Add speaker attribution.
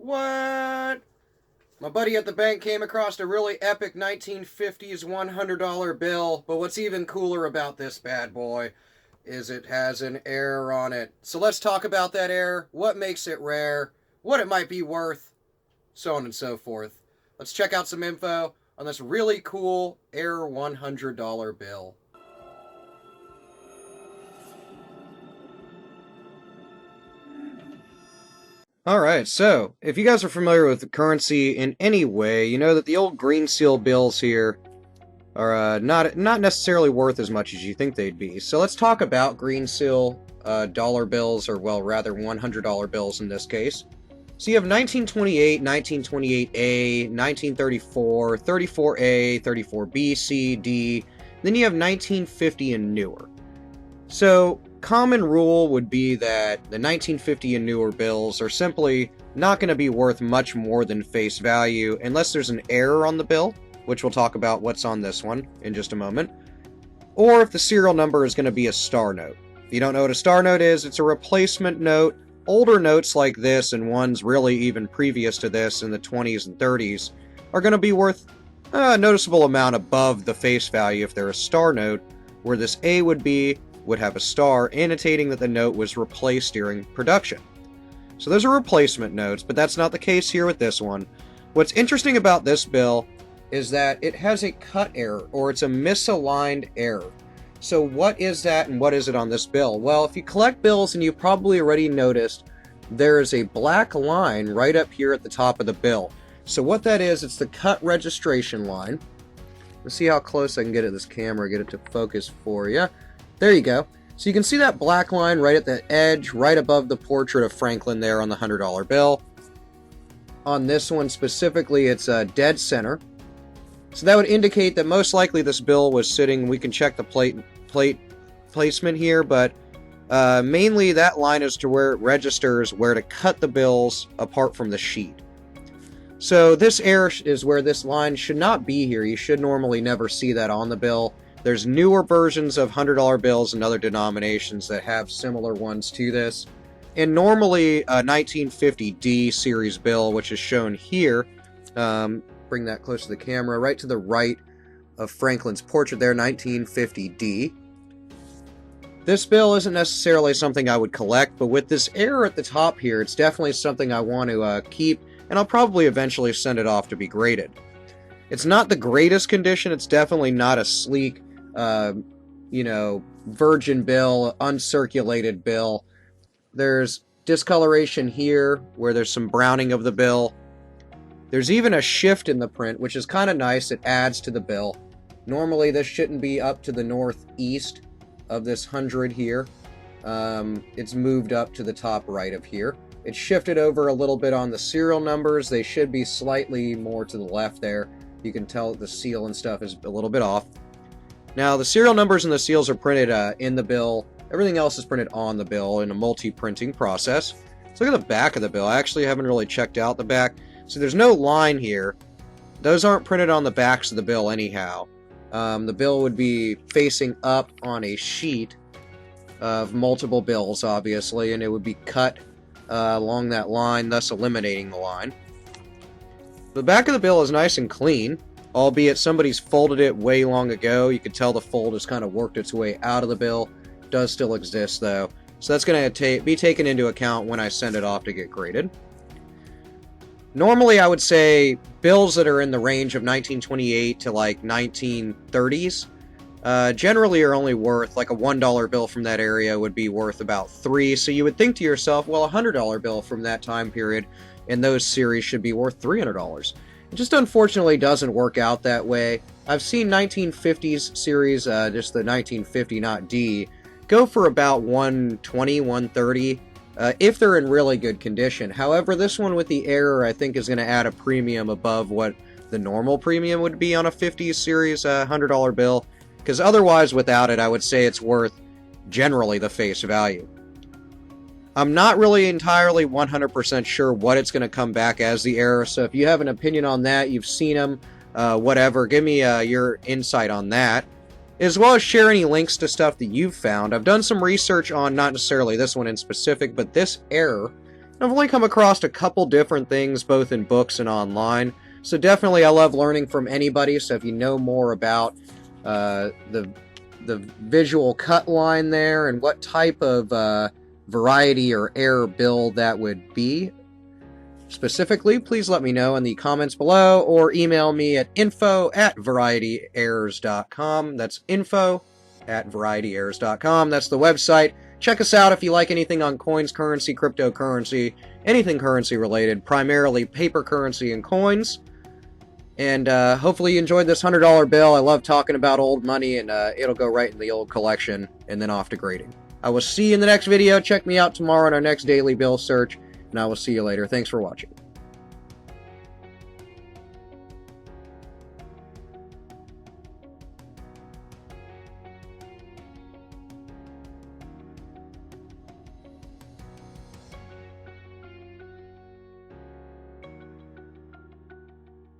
Speaker 1: What? My buddy at the bank came across a really epic 1950s $100 bill, but what's even cooler about this bad boy is it has an error on it. So let's talk about that error, what makes it rare, what it might be worth, so on and so forth. Let's check out some info on this really cool error $100 bill. Alright, so, if you guys are familiar with the currency in any way, you know that the old green seal bills here are not necessarily worth as much as you think they'd be. So let's talk about green seal dollar bills, or well, rather $100 bills in this case. So you have 1928, 1928A, 1934, 34A, 34B, C, D, then you have 1950 and newer. So, common rule would be that the 1950 and newer bills are simply not going to be worth much more than face value unless there's an error on the bill, which we'll talk about what's on this one in just a moment, or if the serial number is going to be a star note. If you don't know what a star note is, it's a replacement note. Older notes like this, and ones really even previous to this in the 20s and 30s, are going to be worth a noticeable amount above the face value if they're a star note, where this A would have a star annotating that the note was replaced during production. So those are replacement notes, but that's not the case here with this one. What's interesting about this bill is that it has a cut error, or it's a misaligned error. So what is that, and what is it on this bill? Well, if you collect bills, and you've probably already noticed, there is a black line right up here at the top of the bill. So what that is, it's the cut registration line. Let's see how close I can get at this camera, get it to focus for you. There you go. So you can see that black line right at the edge, right above the portrait of Franklin there on the $100 bill. On this one specifically, it's dead center. So that would indicate that most likely this bill was sitting, we can check the plate placement here, but mainly that line is to where it registers where to cut the bills apart from the sheet. So this error is where this line should not be here. You should normally never see that on the bill. There's newer versions of $100 bills and other denominations that have similar ones to this. And normally a 1950D series bill, which is shown here, bring that close to the camera, right to the right of Franklin's portrait there, 1950D. This bill isn't necessarily something I would collect, but with this error at the top here, it's definitely something I want to keep, and I'll probably eventually send it off to be graded. It's not the greatest condition, it's definitely not a sleek, virgin bill, uncirculated bill. There's discoloration here, where there's some browning of the bill. There's even a shift in the print, which is kind of nice. It adds to the bill. Normally, this shouldn't be up to the northeast of this 100 here. It's moved up to the top right of here. It's shifted over a little bit on the serial numbers. They should be slightly more to the left there. You can tell the seal and stuff is a little bit off. Now, the serial numbers and the seals are printed in the bill. Everything else is printed on the bill in a multi-printing process. Let's look at the back of the bill. I actually haven't really checked out the back. So there's no line here. Those aren't printed on the backs of the bill anyhow. The bill would be facing up on a sheet of multiple bills, obviously, and it would be cut along that line, thus eliminating the line. The back of the bill is nice and clean, albeit somebody's folded it way long ago. You can tell the fold has kind of worked its way out of the bill. It does still exist, though. So that's going to be taken into account when I send it off to get graded. Normally, I would say bills that are in the range of 1928 to like 1930s generally are only worth, like a $1 bill from that area would be worth about $3. So you would think to yourself, well, a $100 bill from that time period in those series should be worth $300. It just unfortunately doesn't work out that way. I've seen 1950s series, just the 1950, not D, go for about $120, $130. If they're in really good condition. However, this one with the error, I think, is going to add a premium above what the normal premium would be on a 50s series $100 bill, because otherwise, without it, I would say it's worth generally the face value. I'm not really entirely 100% sure what it's going to come back as the error, so if you have an opinion on that, you've seen them, whatever, give me your insight on that, as well as share any links to stuff that you've found. I've done some research on not necessarily this one in specific, but this error, and I've only come across a couple different things, both in books and online. So definitely I love learning from anybody, so if you know more about the visual cut line there and what type of variety or error build that would be specifically, please let me know in the comments below or email me at info@varietyerrors.com. That's info@varietyerrors.com. That's the website. Check us out if you like anything on coins, currency, cryptocurrency, anything currency related, primarily paper currency and coins. And hopefully you enjoyed this $100 bill. I love talking about old money, and it'll go right in the old collection and then off to grading. I will see you in the next video. Check me out tomorrow on our next daily bill search, and I will see you later. Thanks for watching.